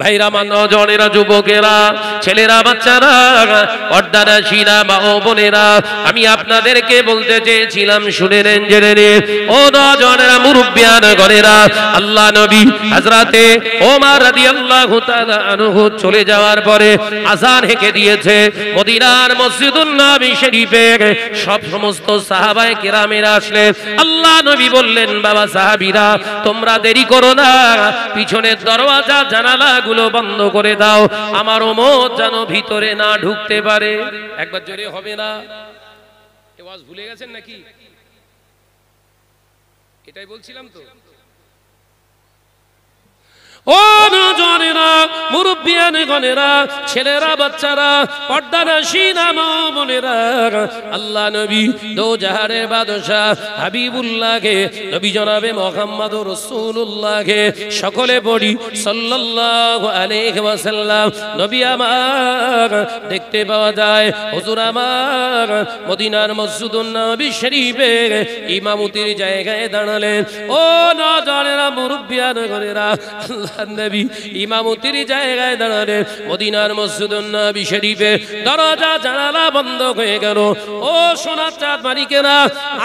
ভাইরা, নজনেরা, যুবকেরা, ছেলেরা, বাচ্চারা, পর্দানাশীরা, মা ও বোনেরা, আমি আপনাদেরকে বলতে চেয়েছিলাম, শুনে নেন, জেনে নেন। ও নজনেরা, মুরব্বিয়ান গণেরা, আল্লাহ নবী হযরতে ওমর রাদিয়াল্লাহু তাআলা আনহু চলে যাওয়ার পরে আযান হেঁকে দিয়েছে। মদিনার মসজিদুন নবী শরীফে সমস্ত সাহাবায়ে কেরামেরা আসলেন। আল্লাহ নবী বললেন, বাবা সাহাবীরা, তোমরা দেরি করো না, পিছনের দরওয়াজা জানালা গুলো বন্ধ করে দাও, আমার উম্মত যেন ভিতরে না ঢুকতে পারে। একবার জোরে হবে না? এই ওয়াজ ভুলে গেছেন নাকি? এটাই বলছিলাম তো। ও নজনেরা, মুরব্বিয়ান গণেরা, ছেলেরা, বাচ্চারা, পর্দানাশীরা, মা ও বোনেরা, আল্লাহ নবী দো জাহানের বাদশাহ হাবিবুল্লাহকে, নবী জনাবে মুহাম্মদুর রাসূলুল্লাহকে সকলে পড়ি সাল্লাল্লাহু আলাইহি ওয়াসাল্লাম। নবী আমার দেখতে পাওয়া যায়, হুজুর আমার মদিনার মসজিদুন নবী শরীফে ইমামতির জায়গায় দাঁড়ালেন। ও নজনেরা, মুরব্বিয়ান গণেরা, নবী ইমামতির জায়গায় দাঁড়ালেন। মদিনার মসজিদুন নবী শরীফে দরজা জানালা বন্ধ হয়ে গেল। ও সোনার চাঁদ মালিকেরা,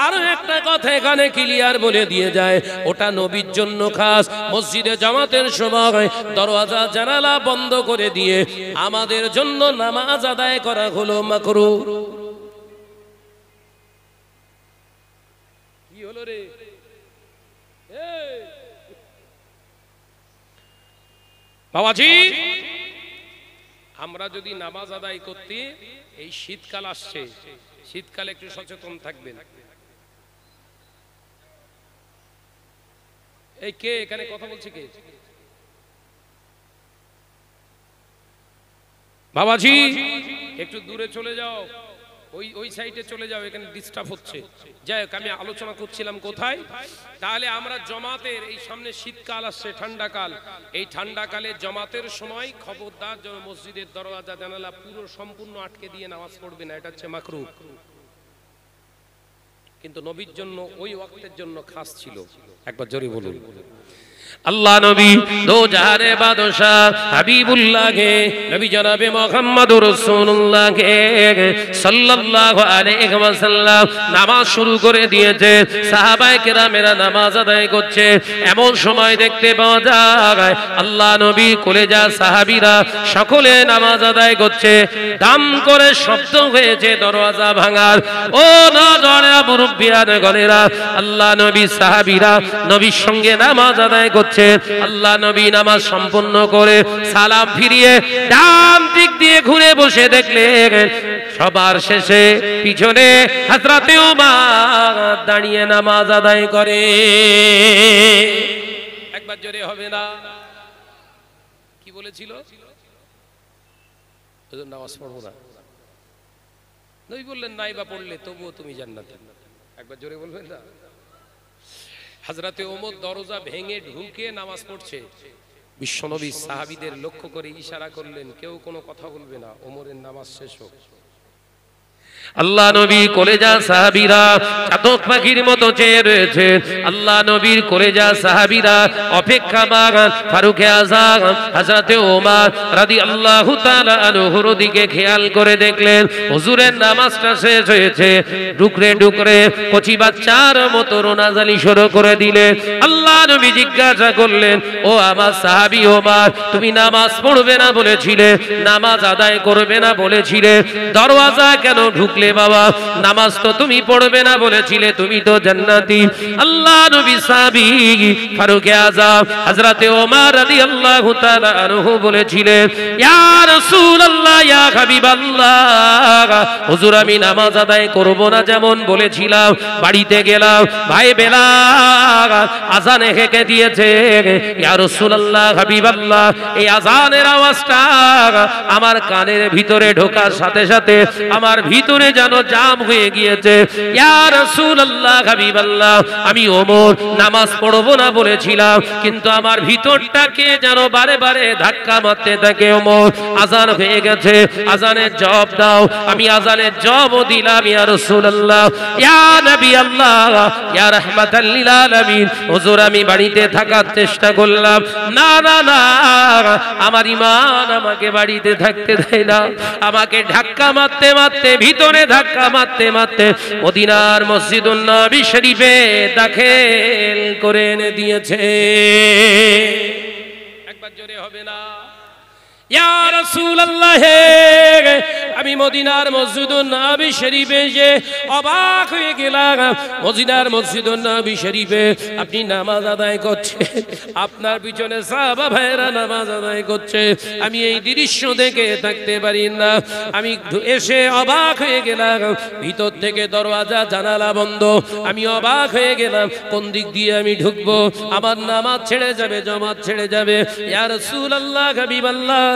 আরো একটা কথা এখানে ক্লিয়ার বলে দিয়ে যায়, ওটা নবীর জন্য খাস। মসজিদে জামাতের সময় দরজা জানালা বন্ধ করে দিয়ে আমাদের জন্য নামাজ আদায় করা হলো মাকরুহ। কি হলো রে? বাবাজি, আমরা যদি নামাজ আদায় করতে, এই শীতকাল আসছে, শীতকালে একটু সচেতন থাকবেন। এই কে এখানে কথা বলছে? কে? বাবাজি, একটু দূরে চলে যাও, ওই সাইডে চলে যাও, এখানে ডিস্টার্ব হচ্ছে। যাই হোক, আমি আলোচনা করছিলাম কোথায়, তাহলে আমরা জমাতের, এই সামনে শীতকাল আসছে, ঠান্ডাকাল, এই ঠান্ডাকালে জমাতের সময় খবরদার যেন মসজিদের দরওয়াজা জানালা পুরো সম্পূর্ণ আটকে দিয়ে নামাজ পড়বে না, এটা হচ্ছে মাকরুহ। কিন্তু নবীর জন্য ওই ওয়াক্তের জন্য খাস ছিল। একবার জোরে বলুন। আল্লাহ নবী দো জাহানের বাদশাহ হাবিবুল্লাহকে, নবী জনাবে মুহাম্মদুর রাসূলুল্লাহকে সাল্লাল্লাহু আলাইহি ওয়াসাল্লাম নামাজ শুরু করে দিয়েছে। সাহাবায়ে কেরামেরা নামাজ আদায় করছে। এমন সময় দেখতে পাওয়া যায় আল্লাহ নবী কলেজা সাহাবীরা সকলে নামাজ আদায় করছে। দাম করে শব্দ হয়েছে দরওয়াজা ভাঙার। ও নজনেরা, মুরব্বিয়ান গণেরা, আল্লাহ নবী সাহাবীরা নবীর সঙ্গে নামাজ আদায় করছে। আল্লাহ নবী নামাজ সম্পূর্ণ করে সালাম ফিরিয়ে ডান দিক দিয়ে ঘুরে বসে দেখলেন সবার শেষে পিছনে হযরতে ওমর দাঁড়িয়ে নামাজ আদায় করে। একবার জোরে হবে না? কি বলেছিল? নামাজ পড়বো না। নবী বললেন, নাই বা পড়লে তবুও তুমি জান্নাতে। একবার জোরে বলবেন না? হযরতে ওমর দরজা ভেঙে ঢুকে নামাজ পড়ছে। বিশ্বনবী সাহাবীদের লক্ষ্য করে ইশারা করলেন, কেউ কোনো কথা বলবে না, ওমরের নামাজ শেষ হোক। আল্লাহ নবী কলেজা সাহাবীরা চাতক পাখির মতো চেয়ে রয়েছে। আল্লাহ নবীর কলেজা সাহাবীরা অপেক্ষামান। ফারুকে আযম হযরতে ওমর রাদিয়াল্লাহু তাআলা আনহুর দিকে খেয়াল করে দেখলেন হুজুরের নামাজটা শেষ হয়েছে। ডুকরে ডুকরে কচি বাচ্চার মতো রোনাজালি শুরু করে দিলেন। আল্লাহ নবী জিজ্ঞাসা করলেন, ও আমার সাহাবী ওমর, তুমি নামাজ পড়বে না বলেছিলে, নামাজ আদায় করবে না বলেছিলে, দরওয়াজা কেন ঢুকলে বাবা? নামাজ তো তুমি পড়বে না বলেছিলে, তুমি তো জান্নাতি। আল্লাহ নবী সাহাবী ফারুকে আযম হযরতে ওমর রাদিয়াল্লাহু তাআলা আনহু বলেছিলেন, ইয়া রাসূলুল্লাহ, ইয়া হাবিবাল্লাহ, হুজুর আমি নামাজ আদায় করব না যেমন বলেছিলাম। বাড়িতে গেলাম, ভাই বেলাল আযান হেঁকে দিয়েছে। ইয়া রাসূলুল্লাহ, হাবিবাল্লাহ, এই আযানের আওয়াজটা আমার কানের ভিতরে ঢোকার সাথে সাথে আমার ভিতরে যেন জাম হয়ে গিয়েছে। ইয়া রাসূলুল্লাহ, হাবিবাল্লাহ, আমি ওমর নামাজ পড়বো না বলেছিলাম, কিন্তু আমার ভিতরটাকে যেন বারে বারে ধাক্কা মারতে থাকে। ওমর, আজান হয়ে গেছে, আজানের জবাব দাও। আমি আজানের জবাবও দিলাম, ইয়া রাসূলুল্লাহ, ইয়া নবী আল্লাহ, ইয়া রাহমাতাল লিল আলামিন। হুজুর, আমি বাড়িতে থাকার চেষ্টা করলাম, না না না, আমার ঈমান আমাকে বাড়িতে থাকতে দেয় না। আমাকে ধাক্কা মারতে মারতে, ভিতরে ধাক্কা মারতে মারতে মদিনার মসজিদুন নববী শরীফে দাখিল করে এনে দিয়েছে। একবার জোরে হবে না? ইয়া রাসূলুল্লাহ, আমি মদিনার মসজিদুন নববী শরীফে যে অবাক হয়ে গেলাম। মদিনার মসজিদুন নববী শরীফে আপনি নামাজ আদায় করছেন, আপনার পিছনে সাহাবা ভাইরা নামাজ আদায় করছে। আমি এই দৃশ্য দেখে থাকতে পারি না। আমি এসে অবাক হয়ে গেলাম, ভিতর থেকে দরওয়াজা জানালা বন্ধ। আমি অবাক হয়ে গেলাম, কোন দিক দিয়ে আমি ঢুকবো? আমার নামাজ ছেড়ে যাবে, জামাত ছেড়ে যাবে। ইয়া রাসূলুল্লাহ, হাবিবাল্লাহ,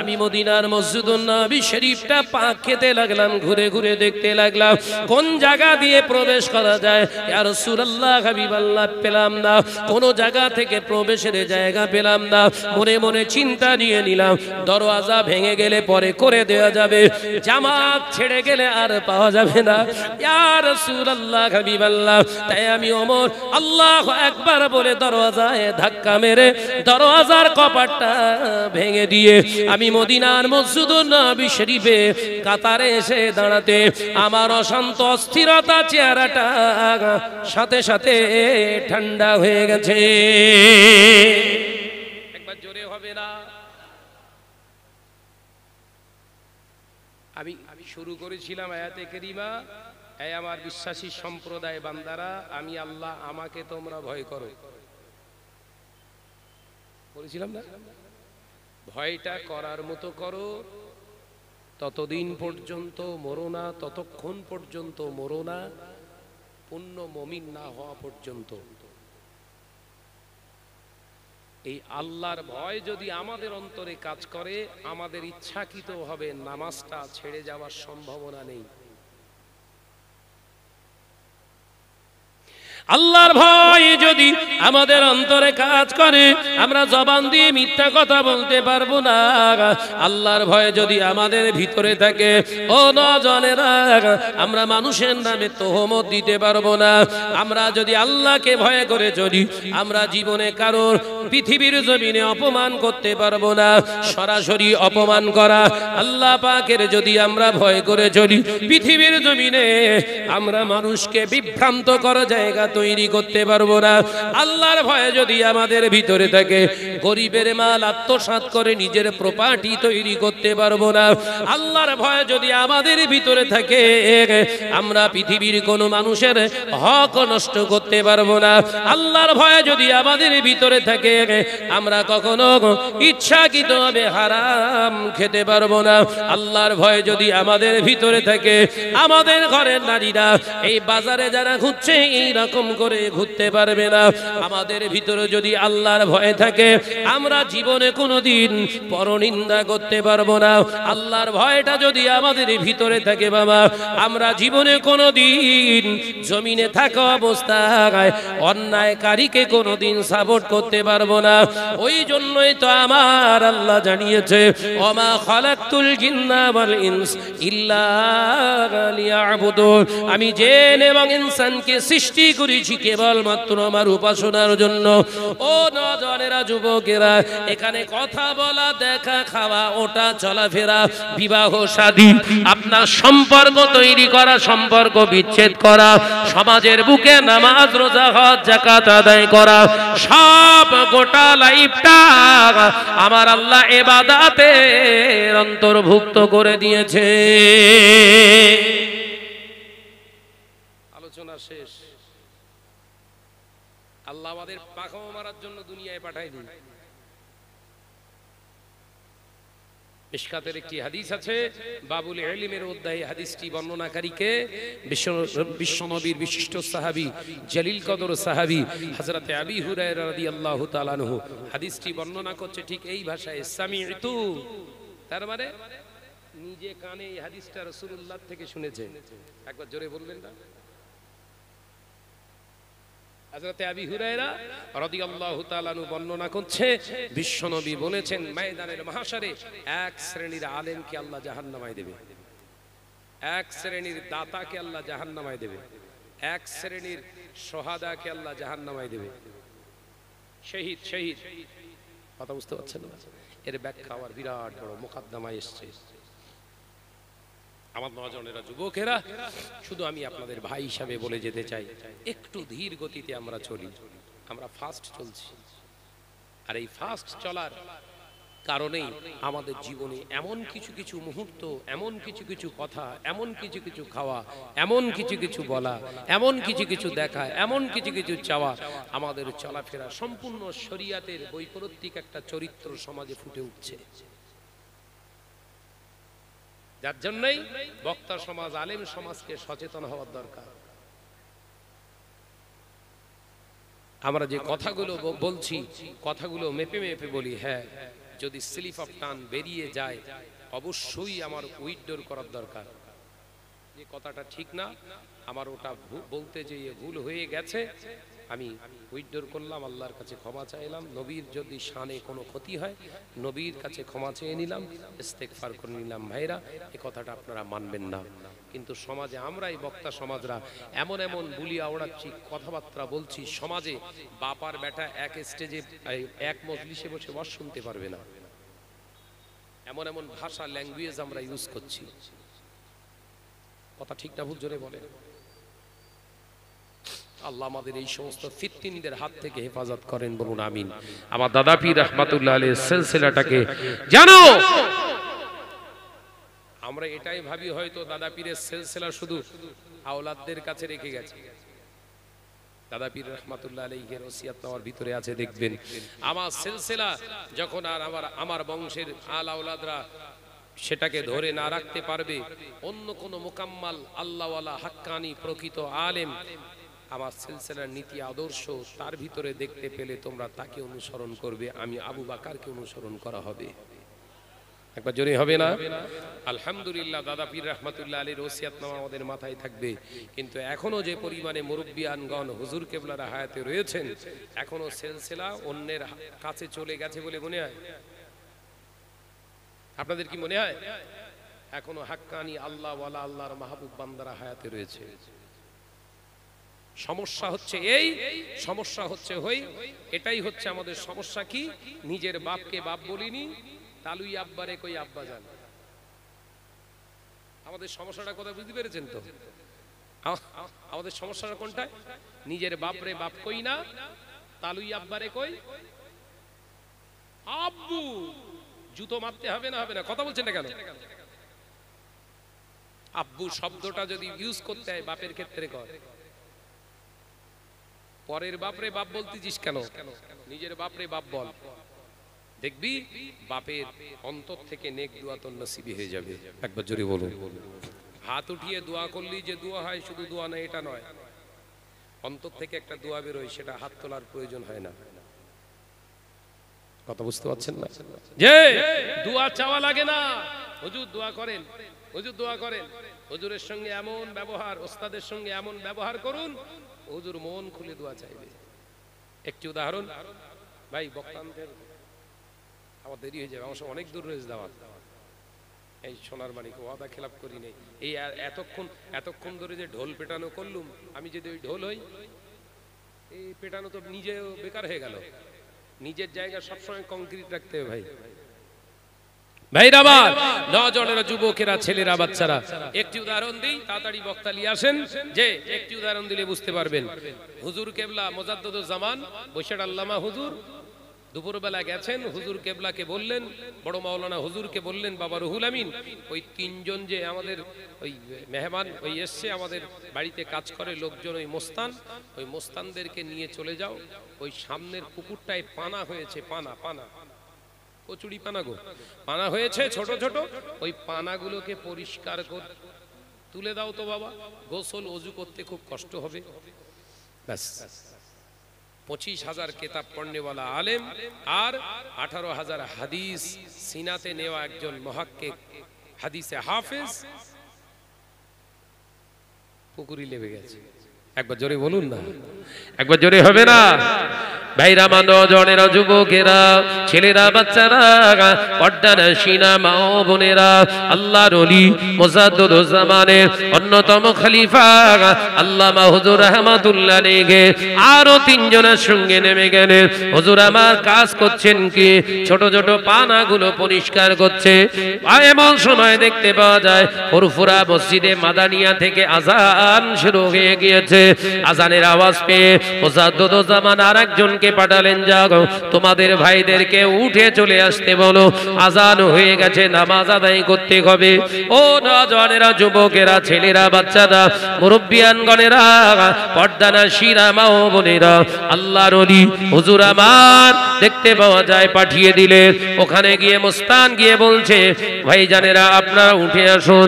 আমি মদিনার মসজিদুন নববী শরীফটা পাক খেতে লাগলাম, ঘুরে ঘুরে দেখতে লাগলাম কোন জায়গা দিয়ে প্রবেশ করা যায়। ইয়া রাসূলুল্লাহ, হাবিবাল্লাহ, পেলাম না, কোন জায়গা থেকে প্রবেশের জায়গা পেলাম না। মনে মনে চিন্তা নিয়ে নিলাম, দরওয়াজা ভেঙে গেলে পরে করে দেওয়া যাবে, জামাত ছেড়ে গেলে আর পাওয়া যাবে না। ইয়া রাসূলুল্লাহ, হাবিবাল্লাহ, তাই আমি ওমর আল্লাহু আকবার বলে দরওয়াজায় ধাক্কা মেরে দরওয়াজার কপাটটা ভেঙে দিয়ে আমি মদিনার মসজিদুন নববী শরীফে কাতারে এসে দাঁড়াতে আমার অশান্ত অস্থিরতা চেহারাটা সাথে সাথে ঠান্ডা হয়ে গেছে। একবার জোরে হবে না? আমি শুরু করেছিলাম আয়াতে কারিমা, এই আমার বিশ্বাসী সম্প্রদায় বান্দারা, আমি আল্লাহ, আমাকে তোমরা ভয় করো। বলেছিলাম না? ভয়টা করার মতো করো, ততদিন পর্যন্ত মরো না, ততক্ষণ পর্যন্ত মরো না, পূর্ণ মুমিন না হওয়া পর্যন্ত। এই আল্লাহর ভয় যদি আমাদের অন্তরে কাজ করে, আমাদের ইচ্ছাকৃতভাবে নামাজটা ছেড়ে যাওয়ার সম্ভাবনা নেই। আল্লাহর ভয় যদি আমাদের অন্তরে কাজ করে, আমরা জবান দিয়ে মিথ্যা কথা বলতে পারবো না। আল্লাহর ভয় যদি আমাদের ভিতরে থাকে, ও নজনেরা, আমরা মানুষের নামে তোহমত দিতে পারবো না। আমরা যদি আল্লাহকে ভয় করে চলি, আমরা জীবনে কারোর পৃথিবীর জমিনে অপমান করতে পারবো না। সরাসরি অপমান করা আল্লাহ পাকের যদি আমরা ভয় করে চলি, পৃথিবীর জমিনে আমরা মানুষকে বিভ্রান্ত করা জায়গা তৈরি করতে পারবো না। আল্লাহর ভয় যদি আমাদের ভিতরে থাকে, গরিবের মাল আত্মসাৎ করে নিজের প্রপার্টি তৈরি করতে পারবো না। আল্লাহর ভয় যদি আমাদের ভিতরে থাকে, আমরা পৃথিবীর কোনো মানুষের হক নষ্ট করতে পারবো না। আল্লাহর ভয় যদি আমাদের ভিতরে থাকে, আমরা কখনো ইচ্ছাকৃতভাবে হারাম খেতে পারবো না। আল্লাহর ভয় যদি আমাদের ভিতরে থাকে, আমাদের ঘরের নারীরা এই বাজারে যারা ঘুরছে এই রকম করে ঘুরতে পারবে না। আমাদের ভিতরে যদি আল্লাহর ভয় থাকে, আমরা জীবনে কোনোদিন পরনিন্দা করতে পারবো না। আল্লাহর ভয়টা যদি আমাদের ভিতরে থাকে বাবা, আমরা জীবনে কোনোদিন জমিনে থাকা অবস্থায় অন্যায়কারীকে কোনোদিন সাপোর্ট করতে পারবো না। ওই জন্যই তো আমার আল্লাহ জানিয়েছে, ওমা খালাকতুল জিন্না ওয়াল ইনস ইল্লা লিয়াবুদুন, আমি জিন এবং ইনসানকে সৃষ্টি করেছি কেবলমাত্র আমার উপাসনার জন্য। ও নজনেরা, যুবকেরা, এখানে কথা বলা, দেখা, খাওয়া, ওটা, চলাফেরা, বিবাহ শাদী, আপনার সম্পর্ক তৈরি করা, সম্পর্ক বিচ্ছেদ করা, সমাজের বুকে নামাজ, রোজা, হজ, যাকাত আদায় করা, সব গোটা লাইফটা আমার আল্লাহ ইবাদতের অন্তর্ভুক্ত করে দিয়েছে। আলোচনা শেষ। আল্লাহ আমাদের পাখা মারার জন্য দুনিয়ায় পাঠায় দিন। মিশকাতের একটি হাদিস আছে, বাবুল ইলমের অধ্যায়ে হাদিসটি বর্ণনাকারীকে বিশ্বনবীর বিশিষ্ট সাহাবী, জলিল কদর সাহাবী হযরতে আবী হুরায়রা রাদিয়াল্লাহু তাআলা আনহু হাদিসটি বর্ণনা করছে ঠিক এই ভাষায়, সামি'তু, তার মানে নিজে কানে এই হাদিসটা রাসূলুল্লাহ থেকে শুনেছে? একবার জোরে বলবেন না? হযরত আবু হুরায়রা রাদিয়াল্লাহু তাআলা আনহু বর্ণনা করছে, বিশ্বনবী বলেছেন ময়দানের মাহশারে এক শ্রেণীর আলেমকে আল্লাহ জাহান্নামে দেবে, এক শ্রেণীর দাতাকে আল্লাহ জাহান্নামে দেবে, এক শ্রেণীর শহাদাকে আল্লাহ জাহান্নামে দেবে। শহীদ শহীদ, কথা বুঝতে পারছেন না? এর ব্যাখ্যা আবার বিরাট বড় মুকদ্দমায় এসেছে। আমার নজনেরা, যুবকেরা, শুধু আমি আপনাদের ভাই হিসাবে বলে যেতে চাই, একটু ধীর গতিতে আমরা চলি। আমরা ফাস্ট চলছি, আর এই ফাস্ট চলার কারণেই আমাদের জীবনে এমন কিছু কিছু মুহূর্ত, এমন কিছু কিছু কথা, এমন কিছু কিছু খাওয়া, এমন কিছু কিছু বলা, এমন কিছু কিছু দেখা, এমন কিছু কিছু চাওয়া, আমাদের চলাফেরা সম্পূর্ণ শরিয়াতের বৈপরীত্যিক একটা চরিত্র সমাজে ফুটে উঠছে। যার জন্যই বক্তা সমাজ, আলেম সমাজকে সচেতন হওয়ার দরকার। আমরা যে কথাগুলো বলছি, কথাগুলো মেপে মেপে বলি। হ্যাঁ, যদি স্লিপ অফ টান বেরিয়ে যায়, অবশ্যই আমার উইথড্র করার দরকার। যে কথাটা ঠিক না, আমার ওটা বলতে যেয়ে ভুল হয়ে গেছে, আমি উইথড্র করলাম, আল্লাহর কাছে ক্ষমা চাইলাম। নবীর যদি শানে কোনো ক্ষতি হয়, নবীর কাছে ক্ষমা চেয়ে নিলাম, ইস্তেগফার করে নিলাম। ভাইরা, এই কথাটা আপনারা মানবেন না, কিন্তু সমাজে আমরাই বক্তা সমাজরা এমন এমন বুলি আওড়াচ্ছি, কথাবার্তা বলছি, সমাজে বাপার বেটা এক স্টেজে এক মজলিসে বসে ওয়াজ শুনতে পারবে না, এমন এমন ভাষা, ল্যাঙ্গুয়েজ আমরা ইউজ করছি। কথা ঠিক না ভুল জোরে বলে। আল্লাহ আমাদের এই সমস্ত ফিতনাদের হাত থেকে হেফাজত করেন, বলুন আমিন। আমার দাদা পীর রাহমাতুল্লাহ আলাইহির সিলসিলাটাকে জানো, আমরা এটাই ভাবি হয়তো দাদা পীরের সিলসিলা শুধু আওলাদদের কাছে রেখে গেছে। দাদা পীর রাহমাতুল্লাহ আলাইহির ওসিয়ত আমার ভিতরে আছে, দেখবেন আমার সিলসিলা যখন আর আমার বংশের আল আওলাদরা সেটাকে ধরে না রাখতে পারবে, অন্য কোন মুকাম্মাল আল্লাহওয়ালা হাক্কানি প্রকৃত আলেম আমার সিলসিলার নীতি আদর্শ তার ভিতরে দেখতে পেলে তোমরা তাকে অনুসরণ করবে। আমি আবু বাকারকে অনুসরণ করা হবে। একবার জোরে হবে না? আলহামদুলিল্লাহ, দাদা পীর রাহমাতুল্লাহ আলাইহির ওসিয়তনামা আমাদের মাথায় থাকবে। কিন্তু এখনো যে পরিমাণে মুরব্বিয়ানগণ হুজুর কেবলার হায়াতে রয়েছেন, এখনো সিলসিলা অন্যের কাছে চলে গেছে বলে মনে হয়? আপনাদের কি মনে হয়? এখনো হাক্কানি আল্লাহ ওয়ালা আল্লাহর মাহবুব বান্দারা হায়াতে রয়েছে। সমস্যা হচ্ছে এই, সমস্যা হচ্ছে এটাই হচ্ছে আমাদের সমস্যা। কি? নিজের বাপকে বাপ বলিনি, তালুই আব্বারে কই আব্বা জান। আমাদের সমস্যাটা কথা বুঝতে পেরেছেন তো? আমাদের সমস্যাটা কোনটায়? নিজের বাপরে বাপ কই না, তালুই আব্বারে কই আব্বু। জুতো মারতে হবে না? হবে না? কথা বলছেন না কেন? আব্বু শব্দটা যদি ইউজ করতে হয় বাপের ক্ষেত্রে কর, পরের বাপরে বাপ বলতেছিস কেন? নিজের বাপরে বাপ বল, দেখবি বাপের অন্তর থেকে নেক দোয়া তোর নসিবে হয়ে যাবে। একবার জোরে বলুন। হাত উঠিয়ে দোয়া করলি যে দোয়া হয়, শুধু দোয়া না, এটা নয়, অন্তর থেকে একটা দোয়া বেরোয়, সেটা হাত তোলার প্রয়োজন হয় না। কথা বুঝতে পারছেন না? যে দোয়া চাওয়া লাগে না, হুজুর দোয়া করেন, হুজুর দোয়া করেন, হুজুরের সঙ্গে এমন ব্যবহার, ওস্তাদের সঙ্গে এমন ব্যবহার করুন, হুজুর মন খুলে দোয়া চাইবে। একটি উদাহরণ, ভাই বক্তান্তের আমার দেরি হয়ে যাবে, আমার সঙ্গে অনেক দূর রয়েছে দাওয়াত। এই সোনার মানিক ওয়াদা খেলাপ করি নেই। এই এতক্ষণ ধরে যে ঢোল পেটানো করলুম, আমি যদি ওই ঢোল হই, এই পেটানো তো নিজেও বেকার হয়ে গেল। নিজের জায়গা সবসময় কংক্রিট রাখতে হবে ভাই। ভাইরা আমার, নজনেরা, যুবকেরা, ছেলেরা, বাচ্চারা, একটি উদাহরণ দিই, তাড়াতাড়ি বক্তা নিয়ে আসেন। যে একটি উদাহরণ দিলে বুঝতে পারবেন। হুজুর কেবলা মুজাদ্দিদুজ জামান বৈশাখ আল্লামা হুজুর দুপুরবেলা গেছেন, হুজুর কেবলাকে বললেন, বড় মাওলানা হুজুরকে বললেন, বাবা রুহুল আমিন, ওই তিনজন যে আমাদের ওই মেহমান ওই এসছে, আমাদের বাড়িতে কাজ করে লোকজন, ওই মোস্তানদেরকে নিয়ে চলে যাও। ওই সামনের পুকুরটায় পানা হয়েছে, পানা কচুরি পানা গো, পানা হয়েছে ছোট ছোট, ওই পানাগুলোকে পরিষ্কার করে তুলে দাও তো বাবা, গোসল ওযু করতে খুব কষ্ট হবে। ব্যাস, 25,000 কিতাব পড়নেওয়ালা আলেম আর 18,000 হাদিস সিনাতে নেওয়া একজন মুহাক্কিক হাদিসে হাফেজ পুকুরি লেবে গেছে। একবার জোরে বলুন না, একবার জোরে হবে না? ভাইরা, নজনেরা, যুবকেরা, ছেলেরা, বাচ্চারা, পর্দানশীনা মা ও বোনেরা, আল্লাহর ওলি মুজাদ্দিদুজ্জামানের অন্যতম খলিফা আল্লামা হুজুর রাহমাতুল্লাহ আলাইহি আরো তিনজনের সঙ্গে নেমে গেলেন। হুজুর আমার কাজ করছেন কি? ছোট ছোট পানাগুলো পরিষ্কার করছে। এমন সময় দেখতে পাওয়া যায় ফুরফুরা মসজিদে মাদানিয়া থেকে আজান শুরু হয়ে গিয়েছে। আজানের আওয়াজ পেয়ে মুজাদ্দিদুজ্জামান আরেকজনকে পাঠালেন, যাও তোমাদের ভাইদেরকে উঠে চলে আসতে বলো, আজান হয়ে গেছে, নামাজ আদায় করতে হবে। ও নওজওয়ানেরা, যুবকেরা, ছেলেরা, বাচ্চারা, মুরব্বিয়ানগণেরা, পর্দানশীরা মা ও বোনেরা, আল্লাহর ওলি হুজুর আমার দেখতে পাওয়া যায় পাঠিয়ে দিলেন। ওখানে গিয়ে মুস্তান গিয়ে বলছে, ভাইজানেরা আপনারা উঠে আসুন,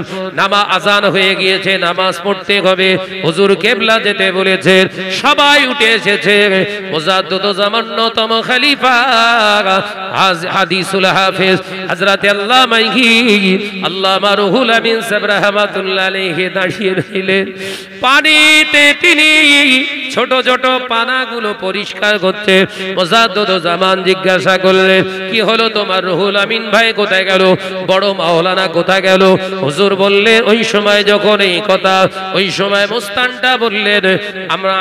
আজান হয়ে গিয়েছে, নামাজ পড়তে হবে। হুজুর কিবলা যেতে বলেছেন। সবাই উঠে এসেছে। মুজাদ্দিদুজ্জামান অন্যতম খলিফা হাদিসুল হাফেজ হযরত আল্লামা আল্লামা রুহুল আমিন সাহেব রাহমাতুল্লাহ আলাইহি দাঁড়িয়ে রইলেন। পানিতে তিনি ছোট ছোট পানাগুলো পরিষ্কার করছে। মুজাদ্দিদুজ্জামান জিজ্ঞাসা করলেন, কি হলো তোমার? রুহুল আমিন ভাই কোথায় গেল? বড় মাওলানা কোথায় গেল? হুজুর বললেন, ওই সময় যখন এই কথা, ওই সময় মুস্তানটা বললেন,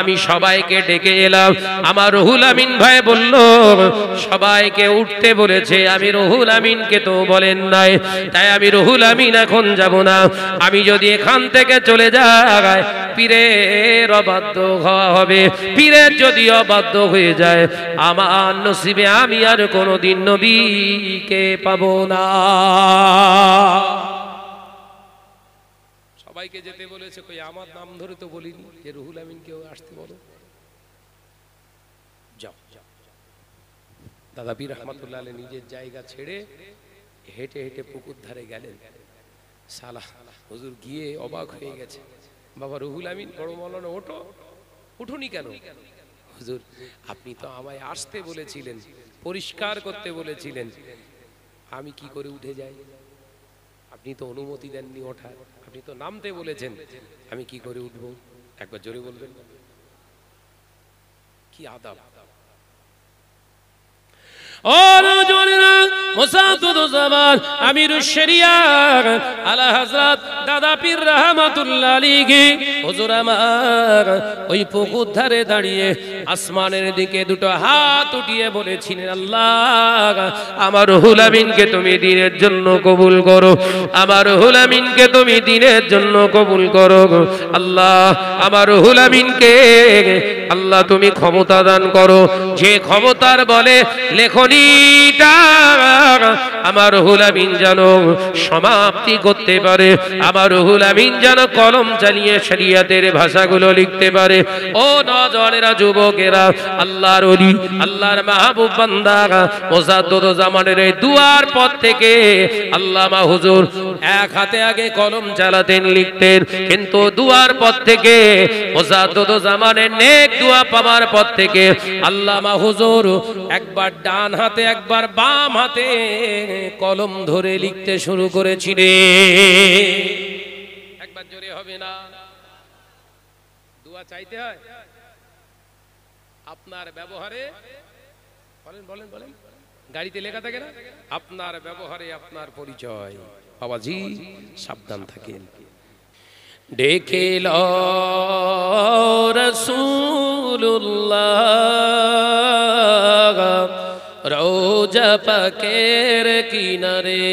আমি সবাইকে ডেকে এলাম। আমার রুহুল আমিন ভাই বলল সবাইকে উঠতে বলেছে, আমি রুহুল আমিনকে তো বলেন নাই, তাই আমি রুহুল আমিন এখন যাব না। আমি যদি এখান থেকে চলে যাই পীরের অবাধ্য হওয়া হবে। পীরের যদি অবাধ্য হয়ে যায় আমার নসিবে আমি আর কোনোদিন নবীকে পাবো না। সবাইকে যেতে বলেছে, কই আমার নাম ধরে তো বলিনি যে রুহুল আমিনকেও আসতে বলো। যাও। দাদা পীর রহমাতুল্লাহ আলাইহি নিজের জায়গা ছেড়ে হেঁটে হেঁটে পুকুর ধারে গেলেন। সালা হুজুর গিয়ে অবাক হয়ে গেছে, বাবা রুহুল আমিন, বড় মাওলানা ওঠো। উঠুনি কেন? হুজুর আপনি তো আমায় আসতে বলেছিলেন, পরিষ্কার করতে বলেছিলেন, আমি কি করে উঠে যাই? আপনি তো অনুমতি দেননি ওঠার, আপনি তো নামতে বলেছেন, আমি কি করে উঠবো? একবার জোরে বলবেন, কি আদাব! আমিরুশ শরিয়াত আলা হযরত দাদা পীর রাহমাতুল্লাহ আলাইহি হুজুর আমার ওই পুকুর ধারে দাঁড়িয়ে আসমানের দিকে দুটো হাত উঠিয়ে বলেছিলেন, আল্লাহ আমার রুহুল আমিনকে তুমি দ্বীনের জন্য কবুল করো, আমার রুহুল আমিনকে তুমি দ্বীনের জন্য কবুল করো। আল্লাহ আমার রুহুল আমিনকে আল্লাহ তুমি ক্ষমতা দান করো, যে ক্ষমতার বলে লেখনীটা আমার রুহুল আমিন যেন সমাপ্তি করতে পারে, আমার রুহুল আমিন যেন কলম চালিয়ে শরিয়তের ভাষাগুলো লিখতে পারে। ও নওজওয়ানেরা, যুবকেরা, আল্লাহর ওলি, আল্লাহর মাহবুব বান্দা মুজাদ্দিদুজ্জামানের এই দুয়ার পথ থেকে আল্লামা হুজুর এক হাতে আগে কলম চালাতেন, লিখতেন, কিন্তু দুয়ার পথ থেকে মুজাদ্দিদুজ্জামানের নেক দোয়া পাওয়ার পর থেকে আল্লামা হুজুর একবার ডান হাতে একবার বাম হাতে কলম ধরে লিখতে শুরু করেছিলেন। একবার জোরে হবে না? দোয়া চাইতে হয় আপনার ব্যবহারে। বলেন বলেন বলেন, গাড়িতে লেখা থাকে না, আপনার ব্যবহারে আপনার পরিচয়। বাবাজি সাবধান থাকেন। ডেকে লো রাসূলুল্লাহ রওজা পাকের কিনারে,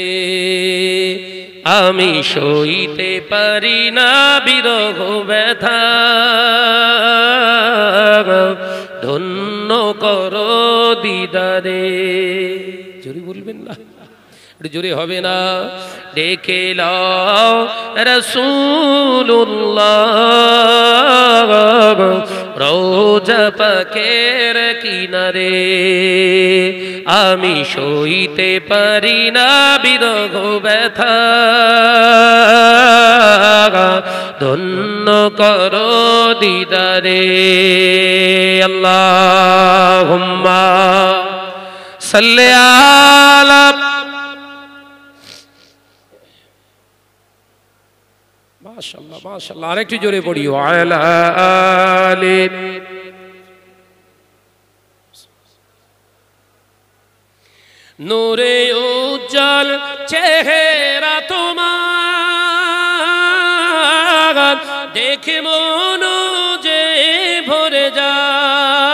আমি সইতে পারি না বিরহ ব্যথা, ধন্য করো দিদারে। জোরে বলবেন না? জোরে হবে না? ডেকে লও রাসূলুল্লাহ রওজা পাকের কিনারে, আমি সইতে পারি না বিরহ ব্যথা, ধন্য করো দিদারে। আল্লাহুম্মা সাল্লি আলা মাশাআল্লাহ মাশাআল্লাহ। আরেকটু জোরে পড়ি, ওয়ালা আলি। নূরে উজ্জ্বল চেহারা তোমার, দেখে মন যে ভরে যায়।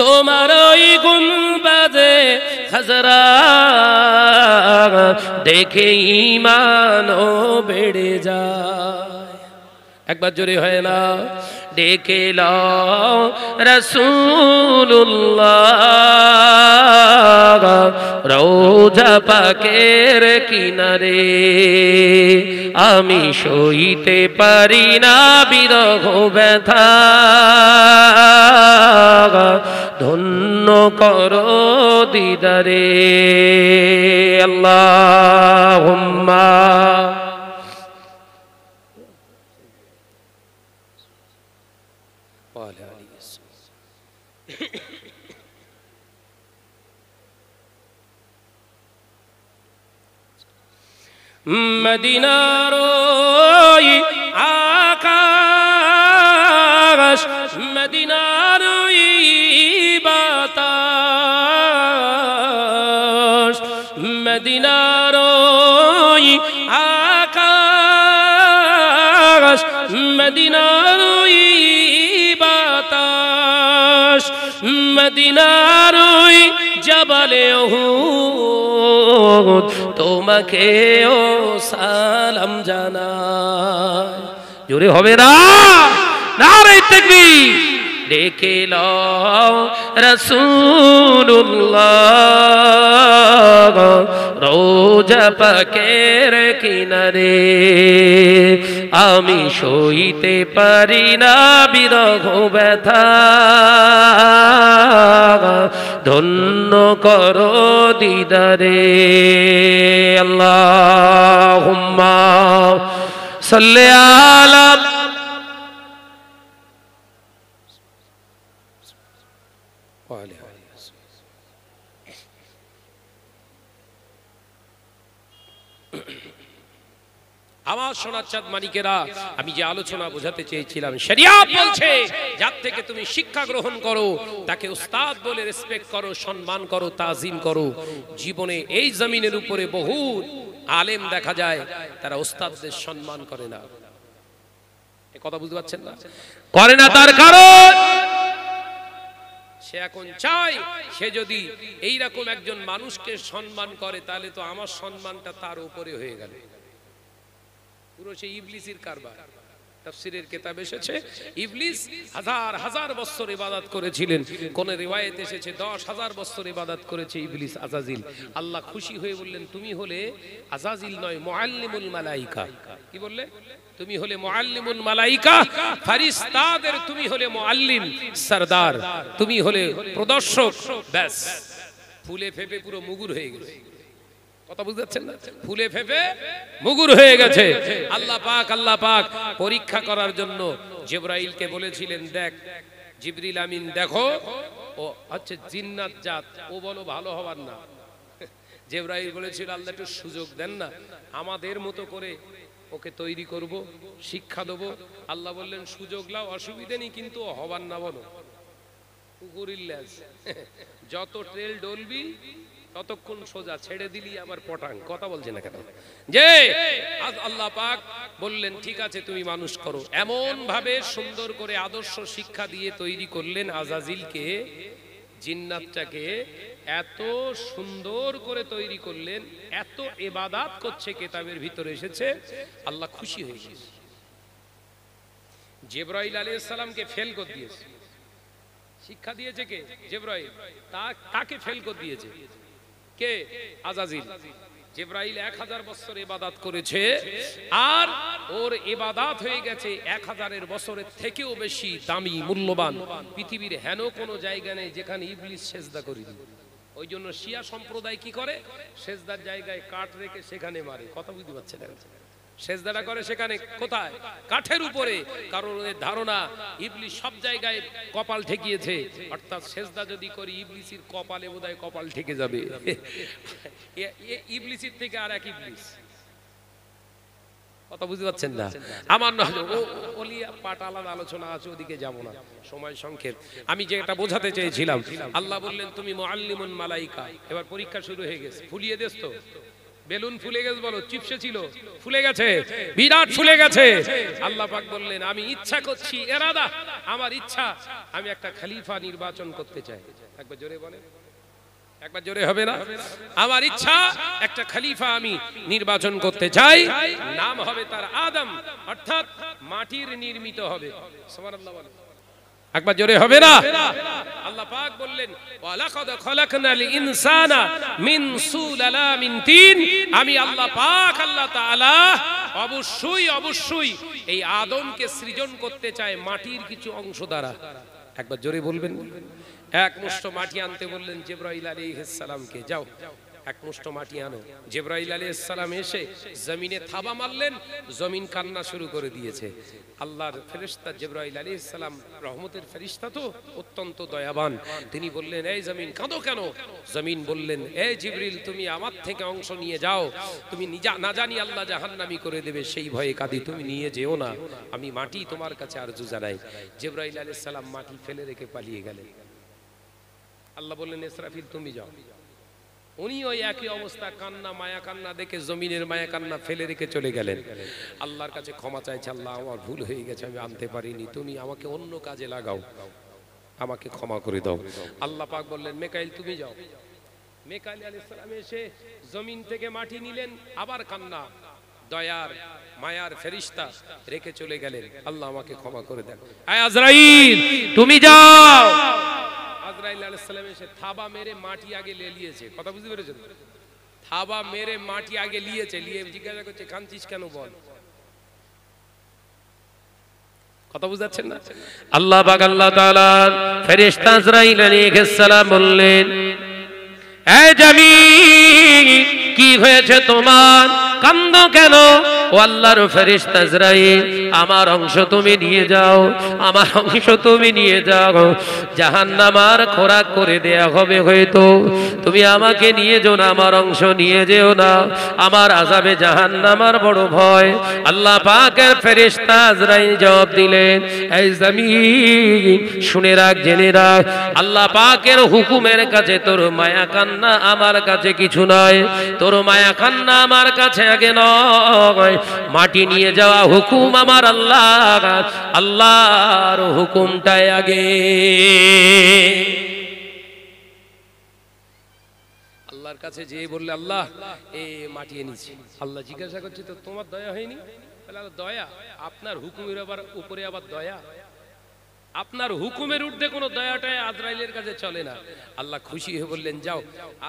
তোমার ওই গুম্বাদে খাজরা দেখে ঈমানও বেড়ে যায়। একবার জোরে হয় না, ডেকে লাও রাসূলুল্লাহ রওজা পাকের কিনারে। আমি সইতে পারি না বিরহ ব্যথা, ধন্য করো দিদারে। আল্লাহুম্মা মদিনার ওই আকাশ, মদিনার ওই বাতাস, মদিনার ওই আকাশ, মদিনার ওই বাতাস, মদিনার ওই জবালে উহুদ তোমাকেও সালাম জানাই। জোরে হবে না, নারে তাকবীর। ডেকে লাও রাসূলুল্লাহ রওজা পাকের কিনারে। আমি সইতে পারি না বিরহ ব্যথা, ধন্য করো দিদারে। আল্লাহুম্মা সাল্লি আলা। আমার সোনার চাঁদ মানিকেরা, আমি যে আলোচনা বোঝাতে চেয়েছিলাম, শরিয়াত বলছে যার থেকে তুমি শিক্ষা গ্রহণ করো তাকে উস্তাদ বলে রেসপেক্ট করো, সম্মান করো, তাজিম করো। জীবনে এই জমিনের উপরে বহু আলেম দেখা যায় তারা উস্তাদদের সম্মান করে না। এই কথা বুঝতে পারছেন না? করে না, তার কারণ সে এখন চায় সে যদি এইরকম একজন মানুষকে সম্মান করে তাহলে তো আমার সম্মানটা তার উপরে হয়ে গেল। পুরো সেই ইবলিসের কারবার। তাফসীরের কিতাব এসেছে ইবলিস হাজার হাজার বছর ইবাদত করেছিলেন। কোন রিওয়ায়াত এসেছে 10,000 বছর ইবাদত করেছে ইবলিস আজাজিল। আল্লাহ খুশি হয়ে বললেন তুমি হলে আজাজিল নয় মুআল্লিমুল মালাইকা। কি বললে? তুমি হলে মুআল্লিমুল মালাইকা, ফেরেশতাদের তুমি হলে মুআল্লিম সরদার, তুমি হলে প্রদর্শক। ব্যাস, ফুলে ফেপে পুরো মুগুর হয়ে গেছে। কথা বুঝতে পারছেন না? ফুলে ফেপে মুগুর হয়ে গেছে। আল্লাহ পাক পরীক্ষা করার জন্য জিবরাইলকে বলেছিলেন, দেখ জিবরিল আমিন দেখো ও হচ্ছে জিন্নাত জাত, ও বলো ভালো হবার না। জিবরাইল বলেছিল আল্লাহ একটু সুযোগ দেন না, আমাদের মতো করে ওকে তৈরি করব, শিক্ষা দেব। আল্লাহ বললেন সুযোগ লাও, অসুবিধা নেই, কিন্তু হবার না বলো। কুকুরিল্লাস যত ট্রেল ডলবি ততক্ষণ সোজা, ছেড়ে দিলি আবার পটাং। কথা বলছে না কেন? যে আল্লাহ পাক বললেন ঠিক আছে তুমি মানুষ করো। এমন ভাবে সুন্দর করে আদর্শ শিক্ষা দিয়ে তৈরি করলেন আজাজিলকে, জিন্নাতটাকে এত সুন্দর করে তৈরি করলেন, এত ইবাদত করছে, কিতাবের ভিতরে এসেছে। আল্লাহ খুশি হয়ে গেছে। জিবরাইল আলাইহিস সালামকে ফেল করে দিয়েছে। শিক্ষা দিয়েছে কে? জিবরাইল। তাকে ফেল করে দিয়েছে কে? আজাজিল। জিবরাইল 1000 বছর ইবাদত করেছে, আর ওর ইবাদত হয়ে গেছে 1000 বছরের থেকেও বেশি দামি, মূল্যবান। পৃথিবীর হেন কোনো জায়গা নেই যেখানে ইবলিস সেজদা করে দিবে। ওই জন্য শিয়া সম্প্রদায় কি করে? সেজদার জায়গায় কাঠ রেখে সেখানে মারে। কথা বুঝতে পারছেন? সেজদাটা করে সেখানে কোথায়? কাঠের উপরে। কারণ ওদের ধারণা ইবলিস সব জায়গায় কপাল ঠেকিয়েছে, অর্থাৎ সেজদা যদি করি ইবলিসের কপালে বোধহয় কপাল ঠেকে যাবে। ইবলিসের থেকে আর এক ইবলিস। কথা বুঝতে পারছেন না? আমার না ওলিয়া পাট আলাদা আলোচনা আছে, ওদিকে যাব না, সময় সংক্ষেপ। আমি যেটা বোঝাতে চেয়েছিলাম, আল্লাহ বললেন তুমি মুআল্লিমুন মালাইকা। এবার পরীক্ষা শুরু হয়ে গেছে, ফুলিয়ে দেস তো, বেলুন ফুলে গেছে, বলো চিপসে ছিল, ফুলে গেছে, বিরাট ফুলে গেছে। আল্লাহ পাক বললেন আমি ইচ্ছা করছি, এরাদা আমার ইচ্ছা, আমি একটা খলিফা নির্বাচন করতে চাই। একবার জোরে বলেন, একবার জোরে হবে না? আমার ইচ্ছা একটা খলিফা আমি নির্বাচন করতে চাই, নাম হবে তার আদম, অর্থাৎ মাটির নির্মিত হবে। সুবহানাল্লাহ বলেন, একবার জোরে হবে না? আল্লাহ পাক বললেন ওয়ালাকাদ খলাকনাল ইনসানা মিন সুলালামিন তিন। আমি আল্লাহ পাক আল্লাহ তাআলা অবশ্যই অবশ্যই এই আদমকে সৃজন করতে চায় মাটির কিছু অংশ দ্বারা। একবার জোরে বলবেন। এক মুষ্ঠ মাটি আনতে বললেন জিবরাইল আলাইহিস সালামকে, যাও এক মুষ্ঠ মাটি আনো। জিবরাইল আলাইহিস সালাম এসে জমিনে থাবা মারলেন, জমিন কান্না শুরু করে দিয়েছে। আল্লাহর ফেরেশতা জিবরাইল আলাইহিস সালাম রহমতের ফেরেশতা তো অত্যন্ত দয়াবান, তিনি বললেন এই জমিন কাঁদো কেন? জমিন বললেন এই জিবরিল তুমি আমার থেকে অংশ নিয়ে যাও, তুমি না জানি আল্লাহ জাহান্নামী করে দেবে সেই ভয়ে কাঁদি, তুমি নিয়ে যেও না, আমি মাটি তোমার কাছে আরজু জানাই। জিবরাইল আলাইহিস সালাম মাটি ফেলে রেখে পালিয়ে গেলেন। আল্লাহ বললেন ইসরাফিল তুমি যাও। উনি ওই একই অবস্থা, কান্না মায়া কান্না দেখে জমিনের মায়া কান্না ফেলে রেখে চলে গেলেন। আল্লাহর কাছে ক্ষমা চাইছে, আল্লাহ আমার ভুল হয়ে গেছে, আমি আনতে পারিনি, তুমি আমাকে অন্য কাজে লাগাও, আমাকে ক্ষমা করে দাও। আল্লাহ পাক বললেন মিকাইল তুমি যাও। মিকাইল আলাইহিস সালাম এসে জমিন থেকে মাটি নিলেন, আবার কান্না, দয়ার মায়ার ফেরেশতা রেখে চলে গেলেন, আল্লাহ আমাকে ক্ষমা করে দেন। আয় আজরাইল তুমি যাও। আজরাইল আলাইহিস সালাম এসে থাবা মেরে মাটি আগে লিয়েছে। কথা বুঝতে পেরেছেন? থাবা মেরে মাটি আগে লিয়েছে, লিয়ে জিজ্ঞাসা করছে কাঁদছিস কেন বল। কথা বুঝাচ্ছেন না? আল্লাহ পাক আল্লাহ তাআলা ফেরেশতা আজরাইল আলাইহিস সালাম বললেন এই জমিন কি হয়েছে তোমার, কান্দো কেন? ও আল্লাহর ফেরেশতা আজরাইল আমার অংশ তুমি নিয়ে যাও, আমার অংশ তুমি নিয়ে যাও, জাহান্নামার খোরাক করে দেয়া হবে হয়তো, তুমি আমাকে নিয়ে যাও না, আমার অংশ নিয়ে যেও না, আমার আযাবে জাহান্নামার বড় ভয়। আল্লাহ পাকের ফেরেশতা আজরাইল জবাব দিলেন এই জমিন শুনে রাখ, জেনে রাখ, আল্লাহ পাকের হুকুমের কাছে তোর মায়া কান্না আমার কাছে কিছু নয়, তোর মায়া কান্না আমার কাছে আগে নয়, মাটি নিয়ে যাওয়া হুকুম আমার আল্লাহ, আল্লাহর হুকুমটাই আগে। আল্লাহর কাছে যে বললে আল্লাহ এই মাটি এনেছি, আল্লাহ জিজ্ঞাসা করছে তো তোমার দয়া হয়নি? দয়া আপনার হুকুমের উপরে আবার দয়া? আপনার হুকুমের ঊর্ধ্বে কোনো দয়াটাই আজরাইলের কাছে চলে না। আল্লাহ খুশি হয়ে বললেন যাও,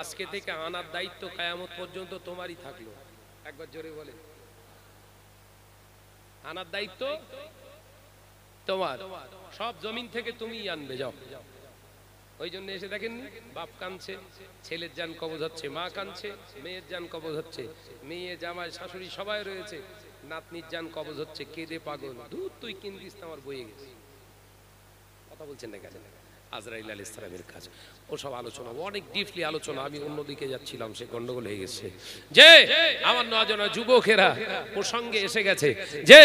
আজকে থেকে আনার দায়িত্ব কিয়ামত পর্যন্ত তোমারই থাকলো। একবার জোরে বলে, আনার দায়িত্ব তোমার, সব জমিন থেকে তুমিই আনবে, যাও। ওই জন্য এসে দেখেননি বাপ কাঁদছে, ছেলের জান কবজ হচ্ছে, মা কাঁদছে, মেয়ের জান কবজ হচ্ছে, মেয়ে জামাই শাশুড়ি সবাই রয়েছে, নাতনির জান কবজ হচ্ছে, কেঁদে পাগল, দুধ তুই কিনতিস আমার বয়ে গেছে। কথা বলছেন না কেন? আজরাইল আলাইহিস সালামের কাজ ও সব আলোচনা, অনেক ডিপলি আলোচনা, আমি অন্যদিকে যাচ্ছিলাম, সে গন্ডগোল হয়ে গেছে। যে আমার নওজোয়ান যুবকেরা প্রসঙ্গে এসে গেছে, যে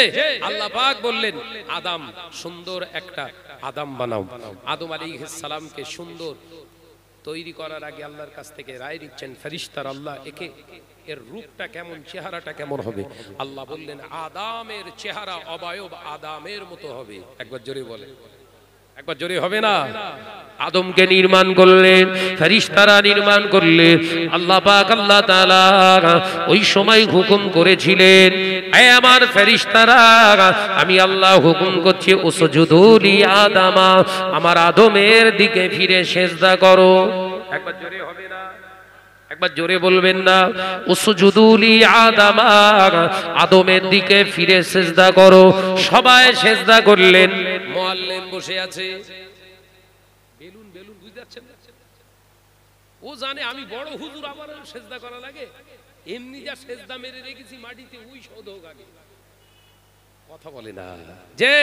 আল্লাহ পাক বললেন আদম সুন্দর একটা আদম বানাও। আদম আলাইহিস সালামকে সুন্দর তৈরি করার আগে আল্লাহর কাছ থেকে রায় নিচ্ছেন ফেরেশতার, আল্লাহ একে এর রূপটা কেমন, চেহারাটা কেমন হবে? আল্লাহ বললেন আদমের চেহারা অবয়ব আদমের মতো হবে। একবার জোরে বলে, একবার জোরে হবে না? আদমকে নির্মাণ করলেন, ফেরেশতারা নির্মাণ করলেন। আল্লাহ পাক আল্লাহ তাআলা ওই সময় হুকুম করেছিলেন হে আমার ফেরেশতারা, আমি আল্লাহ হুকুম করছি উসজুদু লি আদামা, আমার আদমের দিকে ফিরে সিজদা করো। একবার জোরে হবে না? একবার জোরে বলবেন না? উসজুদু লি আদামা, আদমের দিকে ফিরে সিজদা করো। সবাই সিজদা করলেন। মুআল্লিম বসে আছে, বেলুন বেলুন বুঝতে পারছেন? ও জানে আমি বড় হুজুর, আবার সিজদা করা লাগে, এমনি যা সিজদা মেরে রেখেছি মাটিতে, ওই শোধ হোক আগে। কথা বলে না? যে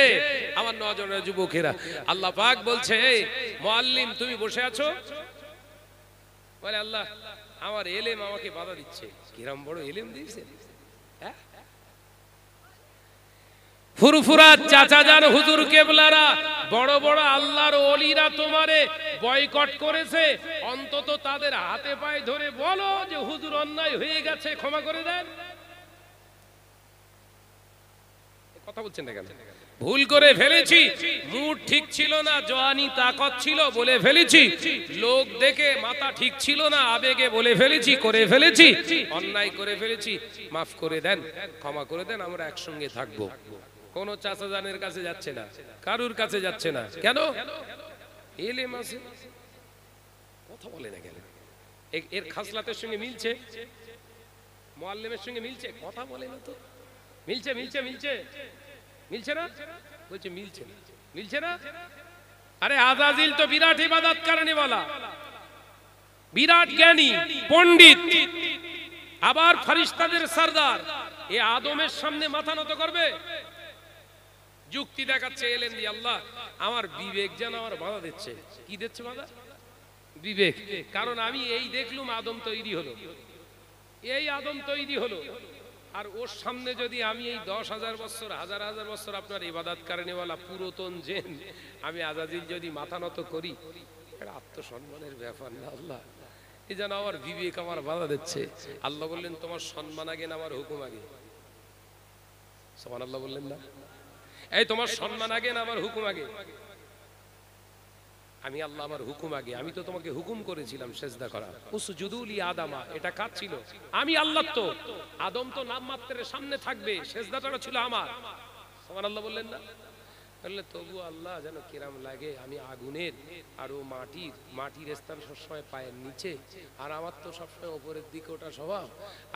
আমার নওজোয়ান যুবকেরা, আল্লাহ পাক বলছে মুআল্লিম তুমি বসে আছো, বলে আল্লাহ আমার এলেম আমাকে বাধা দিচ্ছে। কিরম বড় এলেম দিয়েছে, হ্যাঁ ফুরফুরা চাচা যান হুজুর কেবলারা বড় বড় আল্লাহর ওলিরা তোমারে বয়কট করেছে, অন্তত তাদের হাতে পায়ে ধরে বলো যে হুজুর অন্যায় হয়ে গেছে, ক্ষমা করে দেন। কথা বলছেন না কেন? ভুল করে ফেলেছি, মুড ঠিক ছিল না, জওয়ানি তাকত ছিল বলে ফেলেছি, লোক দেখে মাথা ঠিক ছিল না, আবেগে বলে ফেলেছি, করে ফেলেছি, অন্যায় করে ফেলেছি, মাফ করে দেন, ক্ষমা করে দেন, আমরা একসঙ্গে থাকবো। কোন চাচা জানের কাছে যাচ্ছে না, কারুর কাছে যাচ্ছে না। কেন? এলেম আছে, কথা বলে না কেন? এর খাসলাতের সঙ্গে মিলছে, মুআল্লিমের সঙ্গে মিলছে, কথা বলে না তো। মিলছে মিলছে মিলছে মিলছে না? বলছে মিলছে না, মিলছে না। আরে আজাজিল তো বিরাট ইবাদত করনে वाला, বিরাট জ্ঞানী পণ্ডিত, আবার ফেরেশতাদের সরদার, এই আদমের সামনে মাথা নত করবে? যুক্তি দেখাচ্ছে এলেন দিয়ে, আল্লাহ আমার বিবেক যেন আমার বাধা দিচ্ছে। কি দিচ্ছে বাধা? বিবেক। কারণ আমি এই দেখলুম আদম তৈরি হলো, এই আদম তৈরি হলো, আর ওর সামনে যদি আমি এই 10,000 বছর 1000 বছর আপনার ইবাদত করনেওয়ালা পুরাতন জেন আমি আজাজিল যদি মাথা নত করি, এটা আত্মসম্মানের ব্যাপার না আল্লাহ? এই যেন আমার বিবেক আমার বাধা দিচ্ছে। আল্লাহ বললেন তোমার সম্মান আগে না আমার হুকুম আগে? সুবহানাল্লাহ বললেন না? এই তোমার সম্মান আগে না আমার হুকুম আগে? আমি আল্লাহ আমার হুকুম আগে। আমি তো তোমাকে হুকুম করেছিলাম সেজদা করা। উসজুদু লি আদামা, এটা কাজ ছিল? আমি আল্লাহ, তো আদম তো নাম মাত্রের সামনে থাকবে, সেজদাটা ছিল আমার। সুবহানাল্লাহ বললেন না? বললে তবু আল্লাহ যেন কিরাম লাগে, আমি আগুনের আর ও মাটির স্থান সবসময় পায়ের নিচে, আর আমার তো সবসময় উপরের দিকে ওটা স্বভাব,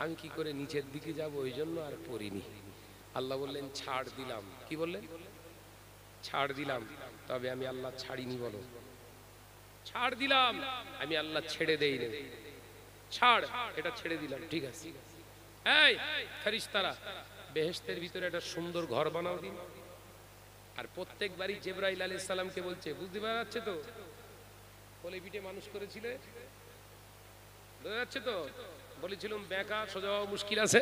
আমি কি করে নিচের দিকে যাব, ওই জন্য আর পড়িনি। আল্লাহ বললেন ছাড় দিলাম। কি বললেন? ছাড় দিলাম। তবে আমি আল্লাহ ছাড়িনি। বলো, ছাড় দিলাম, আমি আল্লাহ ছেড়ে দেই না। ছাড়, এটা ছেড়ে দিলাম, ঠিক আছে। এই ফেরেশতারা বেহেশতের ভিতরে একটা সুন্দর ঘর বানাও দিন। আর প্রত্যেকবারই জিবরাইল আলাইহিস সালামকে বলছে, বুঝতে পারা যাচ্ছে তো? বলে পিঠে মানুষ করেছিলে, বোঝা যাচ্ছে তো? বলেছিলাম বেকা সোজা মুশকিল আছে।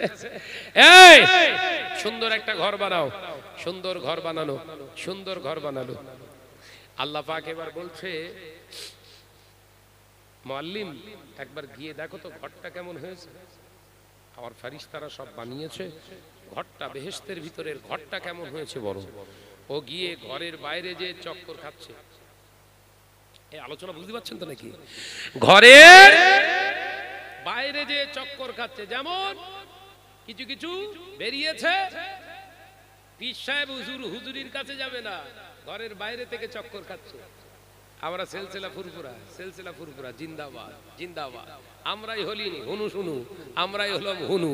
এই সুন্দর একটা ঘর বানাও। সুন্দর ঘর বানানো, সুন্দর ঘর বানালো। আল্লাহ পাক এবার বলছে, মুআল্লিম একবার গিয়ে দেখো তো ঘরটা কেমন হয়েছে। আমার ফেরেশতারা সব বানিয়েছে, ঘরটা বেহেশতের ভিতরের ঘরটা কেমন হয়েছে বড়। ও গিয়ে ঘরের বাইরে যে চক্কর খাচ্ছে। এই আলোচনা বুঝতে পারছেন তো নাকি? ঘরের বাইরে যে চক্কর খাচ্ছে, যেমন কিছু কিছু বেরিয়েছে, পীর সাহেব হুজুরির কাছে যাবে না, ঘরের বাইরে থেকে চক্কর খাচ্ছে। আমরা সিলসিলা ফুরফুরা জিন্দাবাদ জিন্দাবাদ, আমরাই হলিনি হুনু শুনু, আমরাই হলাম হুনু,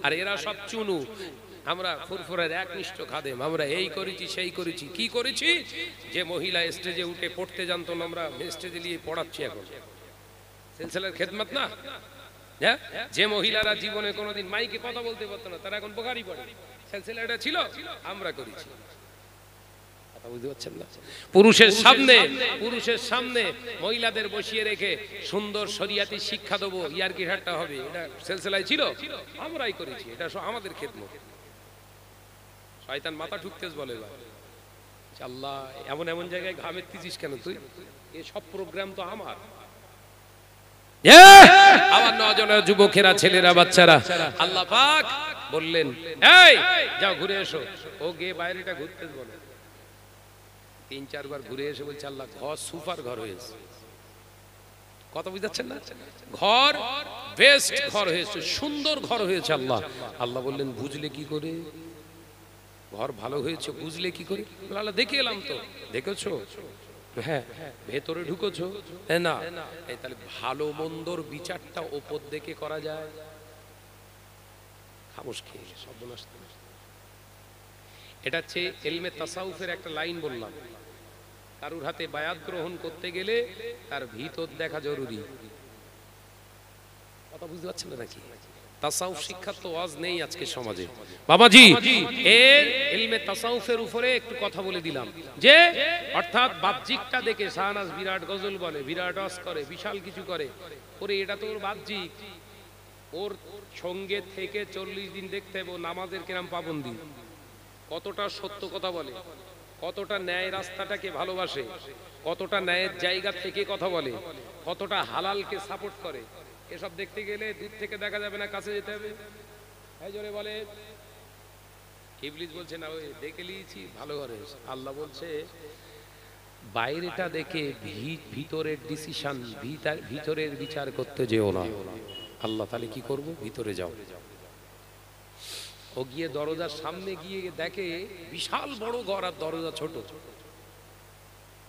আর এরা সব চুনু। আমরা ফুরফুরের একনিষ্ঠ খাদেম, আমরা এই করেছি সেই করেছি। কি করেছি? যে মহিলা স্টেজে উঠে পড়তে জানতো না, আমরা স্টেজে নিয়ে পড়াচ্ছি এখন। সিলসিলার খেদমত না? হ্যাঁ, যে মহিলারা জীবনে কোনোদিন মাইকে কথা বলতে পারতো না, তারা এখন বুখারী পড়ে। সিলসিলাটা ছিল, আমরা করেছি। পুরুষের সামনে মহিলাদের বসিয়ে রেখে সুন্দর শরিয়াতি শিক্ষা দেবো, ইয়ারকি ঠাট্টা হবে, এটা সিলসিলায় ছিল, আমরাই করেছি। এটা আমাদের খেদমত। শয়তান মাথা ঠুকতেস বলে, আল্লাহ এমন এমন জায়গায় ঘাম এত্তিছিস কেন তুই? এই সব প্রোগ্রাম তো আমার। আমার নজনের যুবকেরা, ছেলেরা, বাচ্চারা, আল্লাহ পাক বললেন এই যাও ঘুরে এসো। ও গিয়ে বাইরেটা ঘুরতে বলে, 3-4 বার ঘুরে এসে বলছে আল্লাহ ঘর সুপার ঘর হয়েছে। কথা বুঝাচ্ছেন না? ঘর বেস্ট ঘর হয়েছে, সুন্দর ঘর হয়েছে। আল্লাহ আল্লাহ বললেন বুঝলে কি করে ঘর ভালো হয়েছে? বুঝলে কি করে? আল্লাহ দেখে এলাম তো। দেখেছো? হ্যাঁ। ভেতরে ঢুকেছো? না। তাহলে ভালো মন্দর বিচারটা ওপর দেখে করা যায়? খামোশ খেয়ে সর্বনাশ। এটা হচ্ছে ইলমে তাসাউফের একটা লাইন বললাম। কারুর হাতে বায়াত গ্রহণ করতে গেলে তার ভিতর দেখা জরুরি। কথা বুঝতে পারছেন না নাকি? তাসাউফ শিক্ষার তো ওয়াজ নেই আজকে সমাজে। বাবাজি এর ইলমে তাসাউফের উপরে একটু কথা বলে দিলাম, যে অর্থাৎ বাহ্যিকটা দেখে শাহনাজ বিরাট গজল বলে, বিরাট ওয়াজ করে, বিশাল কিছু করে, ওরে এটা তো ওর বাহ্যিক। ওর সঙ্গে থেকে 40 দিন দেখতে হবে নামাজের কিরাম পাবন্দি, কতটা সত্য কথা বলে, কতটা ন্যায় রাস্তাটাকে ভালোবাসে, কতটা ন্যায়ের জায়গা থেকে কথা বলে, কতটা হালালকে সাপোর্ট করে, এসব দেখতে গেলে দূর থেকে দেখা যাবে না, কাছে যেতে হবে। এই জোরে বলে। ইবলিস বলছে না, ওই দেখে নিয়েছি ভালো করে। আল্লাহ বলছে বাইরেটা দেখে ভিতরের ডিসিশন, ভিতরের বিচার করতে যেও না। আল্লাহ তাহলে কি করব? ভিতরে যাও। ও গিয়ে দরজার সামনে গিয়ে দেখে বিশাল বড় ঘর আর দরজা ছোট।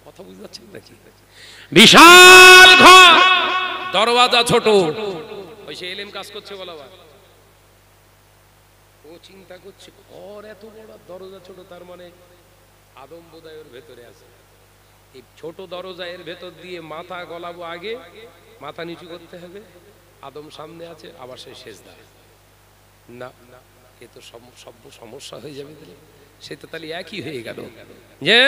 কথা বুঝতে পারছেন নাকি? বিশাল ঘর, দরজা ছোট। ওই সে এলেম কাজ করছে বলা। ও চিন্তা করছে ঘর এত বড়, দরজা ছোট, তার মানে আদম বোধহয় ওর ভেতরে আছে। এই ছোট দরজা এর ভেতর দিয়ে মাথা গলাবো, আগে মাথা নিচু করতে হবে। আদম সামনে আছে, আবার সে সেজদা। না, এ তো সব সমস্যা হয়ে যাবে। সে তো তাহলে একই হয়ে গেল যে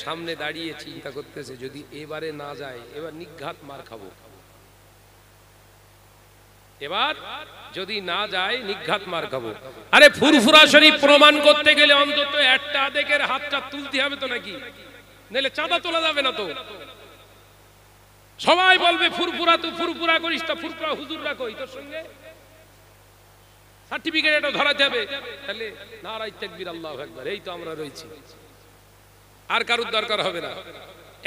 সামনে দাঁড়িয়ে চিন্তা করতেছে যদি এবারে না যায়, এবার নিঘাত মার খাবো। এবার যদি না যায় নিঘাত মার খাবো। আরে ফুরফুরা শরীফ প্রমাণ করতে গেলে অন্তত একটা আদেকের হাতটা তুলতে হবে তো নাকি? নাহলে চাঁদা তোলা যাবে না তো। সবাই বলবে ফুরফুরা, তুই ফুরফুরা করিস তা ফুরফুরা হুজুররা কই তোর সঙ্গে? সার্টিফিকেট এটা ধরাতে হবে। তাহলে নারায়ে তাকবীর, আল্লাহু আকবার, এই তো আমরা রয়েছি। আর কারুর দরকার হবে না,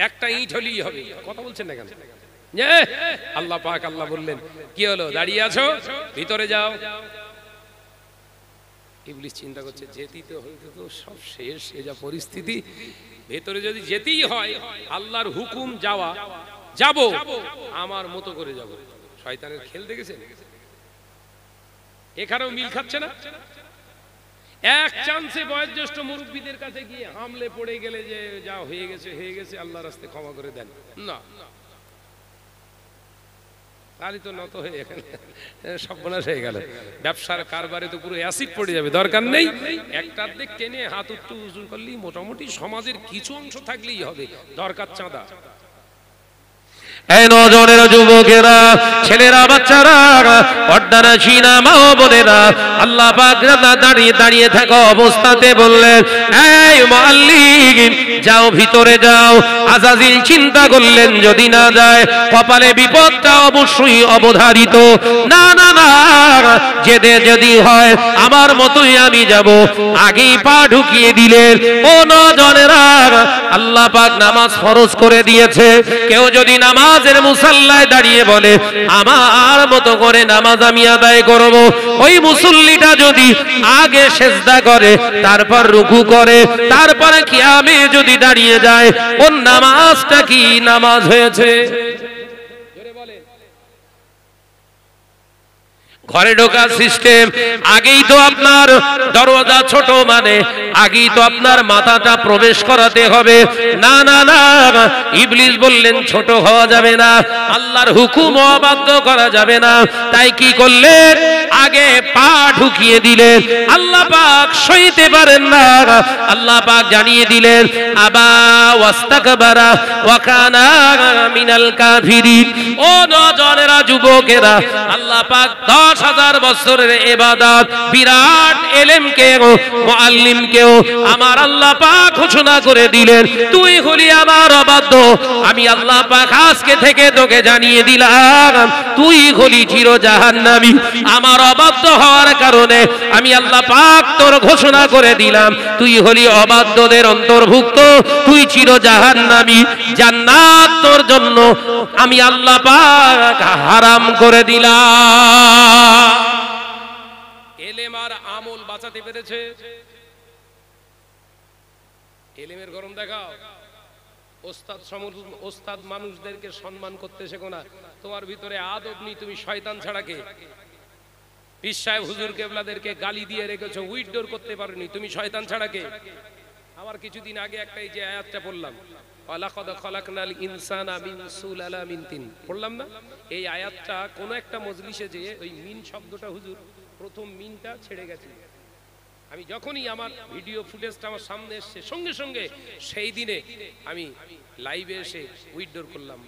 একটা ইট হলেই হবে। কথা বলছেন না কেন? আল্লাহ পাক আল্লাহ বললেন কি হলো, দাঁড়িয়ে আছো, ভিতরে যাও। ইবলিস চিন্তা করছে যেতেই তো হইতে তো সব শেষ, এ যা পরিস্থিতি, ভেতরে যদি যেতেই হয় আল্লাহর হুকুম যাওয়া, যাব, আমার মতো করে যাব। শয়তানের খেল দেখেছেন? এখানেও মিল খাচ্ছে না। এক চান্সে বয়োজ্যেষ্ঠ মুরব্বীদের কাছে গিয়ে হামলে পড়ে গেলে যে যা হয়ে গেছে হয়ে গেছে, আল্লাহর রাস্তায় ক্ষমা করে দেন না, তাহলে তো নত হয়ে এখানে সর্বনাশ হয়ে গেল। ব্যবসার কারবারে তো পুরো অ্যাসিড পড়ে যাবে। দরকার নেই, একটার দিক টেনে হাত একটু উজু করলেই মোটামুটি সমাজের কিছু অংশ থাকলেই হবে। দরকার চাঁদা। এই নজরের যুবকেরা, ছেলেরা, বাচ্চারা, পর্দারা সিনা মা ও বোনেরা, আল্লাহ পাক দাঁড়িয়ে দাঁড়িয়ে থাকা অবস্থাতে বললেন, এই মুআল্লিম যাও, ভিতরে যাও। আযাজিল চিন্তা করলেন যদি না যায় কপালে বিপদটা অবশ্যই অবধারিত। না না না, যেতে যদি হয় আমার মতোই আমি যাব। আগেই পা ঢুকিয়ে দিলেন। ও নজরেরা, আল্লাহ পাক নামাজ ফরজ করে দিয়েছে। কেউ যদি নামাজের মুসাল্লায় দাঁড়িয়ে বলে আমার মতো করে নামাজ আমি আদায় করব, ওই মুসল্লিটা যদি আগে সেজদা করে, তারপর রুকু করে, তারপরে কিয়ামে যদি দাঁড়িয়ে যায়, ওর নামাজটা কি নামাজ হয়েছে? ঘরে ঢোকার সিস্টেম আগেই তো আপনার দরজা ছোট, মানে আগেই তো আপনার মাথাটা প্রবেশ করাতে হবে। না না না, ইবলিস বললেন ছোট হওয়া যাবে না, আল্লাহর হুকুম অবাধ্য করা যাবে না। তাই কি করলেন? আগে পা ঢুকিয়ে দিলেন। আল্লাহ পাক সইতে পারেন না, আল্লাহ পাক জানিয়ে দিলেন আবা ওয়াস্তাকবারা ওয়া কানা মিনাল কাফিরিন। ও নজরেরা, যুবকেরা, আল্লাহ পাক 10,000 বছরের ইবাদত, বিরাট ইলমকেও মুআল্লিমকেও আমার আল্লাহ পাক ঘোষণা করে দিলেন তুই হলি আমার অবাধ্য। আমি আল্লাহ পাক আজকে থেকে তোকে জানিয়ে দিলাম তুই হলি চির জাহান্নামী। আমার অবাধ্য হওয়ার কারণে আমি আল্লাহ পাক তোর ঘোষণা করে দিলাম তুই হলি অবাধ্যদের অন্তর্ভুক্ত, তুই চির জাহান্নামী। জান্নাত তোর জন্য আমি আল্লাহ পাক হারাম করে দিলাম। এলেম আর আমল বাঁচাতে পেরেছে। এলেমের গরম দেখাও। ওস্তাদ মানুষদেরকে সম্মান করতে শেখো না। তোমার ভিতরে আদব নেই, তুমি শয়তান ছাড়া কে? পীর সাহেব হুজুর কেবলাদেরকে গালি দিয়ে রেখেছো, উইথড্র করতে পারোনি, তুমি শয়তান ছাড়া কে? আমার কিছুদিন আগে একটা এই যে আয়াতটা পড়লাম, ওয়ালাকাদ খালাকনাল ইনসানা মিন সুলালামিন তিন, পড়লাম না? এই আয়াতটা কোন একটা মজলিসে যে ওই মিন শব্দটা হুজুর প্রথম মিনটা ছেড়ে গেছে। আমি যখনই আমার ভিডিও ফুটেজটা আমার সামনে এসছে, সঙ্গে সঙ্গে সেই দিনে আমি লাইভে এসে উইথড্র করলাম।